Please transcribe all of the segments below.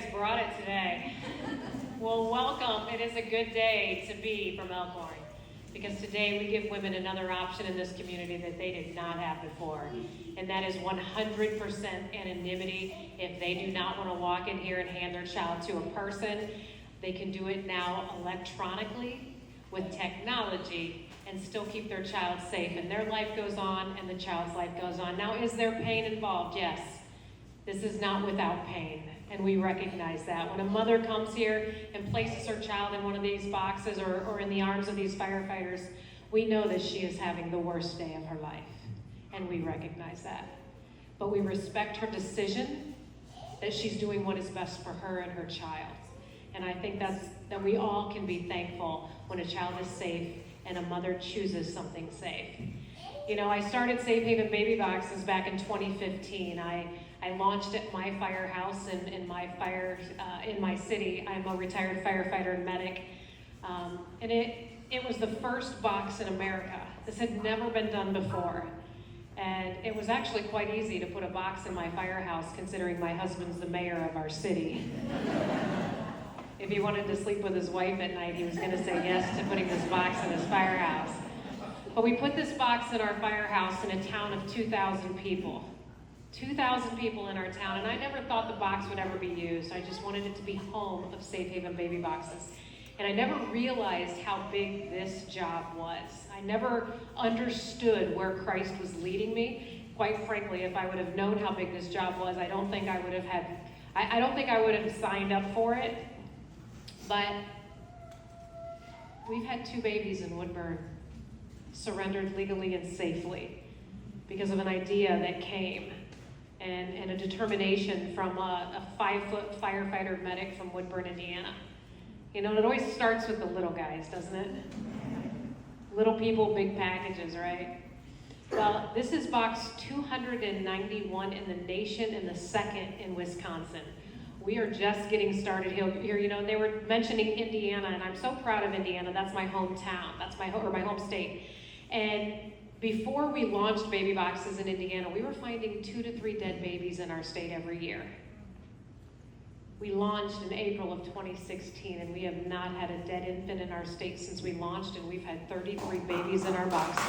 guys brought it today. Well, welcome. It is a good day to be from Elkhorn, because today we give women another option in this community that they did not have before, and that is 100% anonymity. If they do not want to walk in here and hand their child to a person, they can do it now electronically with technology and still keep their child safe, and their life goes on and the child's life goes on. Now, is there pain involved? Yes. This is not without pain, and we recognize that. When a mother comes here and places her child in one of these boxes or in the arms of these firefighters, we know that she is having the worst day of her life, and we recognize that. But we respect her decision that she's doing what is best for her and her child. And I think that we all can be thankful when a child is safe and a mother chooses something safe. You know, I started Safe Haven Baby Boxes back in 2015. I launched at my firehouse in my city. I'm a retired firefighter and medic. And it was the first box in America. This had never been done before. And it was actually quite easy to put a box in my firehouse, considering my husband's the mayor of our city. If he wanted to sleep with his wife at night, he was going to say yes to putting this box in his firehouse. But we put this box in our firehouse in a town of 2,000 people. 2,000 people in our town, and I never thought the box would ever be used. I just wanted it to be home of Safe Haven Baby Boxes. And I never realized how big this job was. I never understood where Christ was leading me. Quite frankly, if I would have known how big this job was, I don't think I would have signed up for it. But we've had 2 babies in Woodburn surrendered legally and safely because of an idea that came and a determination from a 5-foot firefighter medic from Woodburn, Indiana. You know, it always starts with the little guys, doesn't it? Little people, big packages, right? Well, this is box 291 in the nation and the 2nd in Wisconsin. We are just getting started here. You know, they were mentioning Indiana, and I'm so proud of Indiana. That's my hometown. That's my home state. And before we launched Baby Boxes in Indiana, we were finding 2 to 3 dead babies in our state every year. We launched in April of 2016, and we have not had a dead infant in our state since we launched, and we've had 33 babies in our boxes.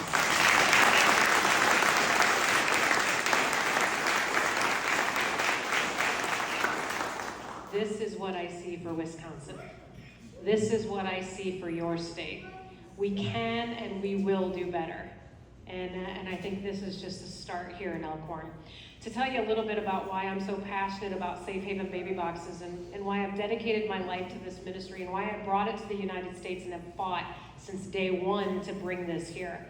This is what I see for Wisconsin. This is what I see for your state. We can and we will do better. And I think this is just a start here in Elkhorn. To tell you a little bit about why I'm so passionate about Safe Haven Baby Boxes and why I've dedicated my life to this ministry and why I brought it to the United States and have fought since day one to bring this here.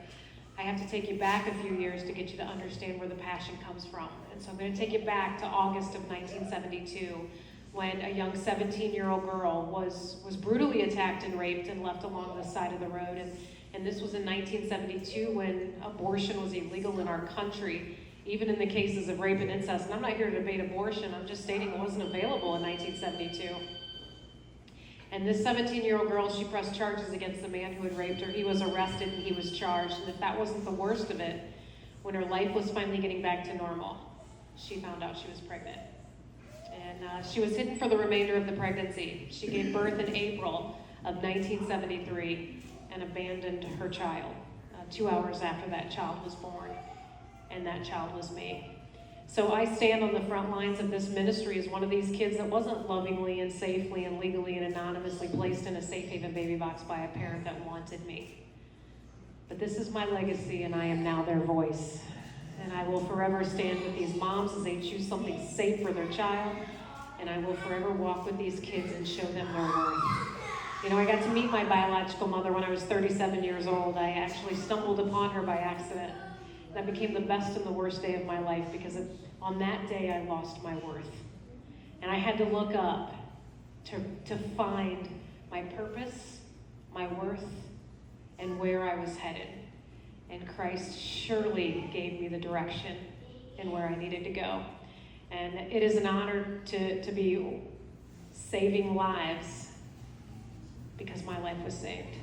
I have to take you back a few years to get you to understand where the passion comes from. And so I'm going to take you back to August of 1972, when a young 17-year-old girl was brutally attacked and raped and left along the side of the road. And this was in 1972 when abortion was illegal in our country, even in the cases of rape and incest. And I'm not here to debate abortion, I'm just stating it wasn't available in 1972. And this 17-year-old girl, she pressed charges against the man who had raped her. He was arrested and he was charged. And if that wasn't the worst of it, when her life was finally getting back to normal, she found out she was pregnant. And she was hidden for the remainder of the pregnancy. She gave birth in April of 1973 and abandoned her child 2 hours after that child was born. And that child was me. So I stand on the front lines of this ministry as one of these kids that wasn't lovingly and safely and legally and anonymously placed in a Safe Haven baby box by a parent that wanted me. But this is my legacy, and I am now their voice. And I will forever stand with these moms as they choose something safe for their child. And I will forever walk with these kids and show them their worth. You know, I got to meet my biological mother when I was 37 years old. I actually stumbled upon her by accident. That became the best and the worst day of my life because on that day I lost my worth. And I had to look up to find my purpose, my worth, and where I was headed. And Christ surely gave me the direction and where I needed to go. And it is an honor to be saving lives because my life was saved.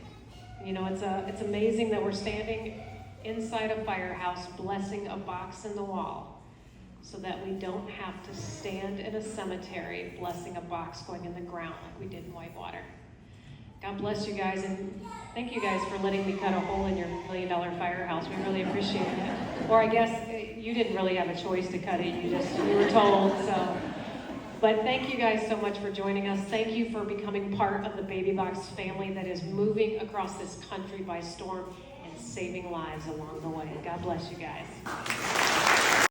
You know, it's amazing that we're standing inside a firehouse blessing a box in the wall so so that we don't have to stand in a cemetery blessing a box going in the ground like we did in Whitewater. God bless you guys, and thank you guys for letting me cut a hole in your $1 million firehouse. We really appreciate it. Or I guess you didn't really have a choice to cut it, you were told, so. But thank you guys so much for joining us. Thank you for becoming part of the Baby Box family that is moving across this country by storm and saving lives along the way. God bless you guys.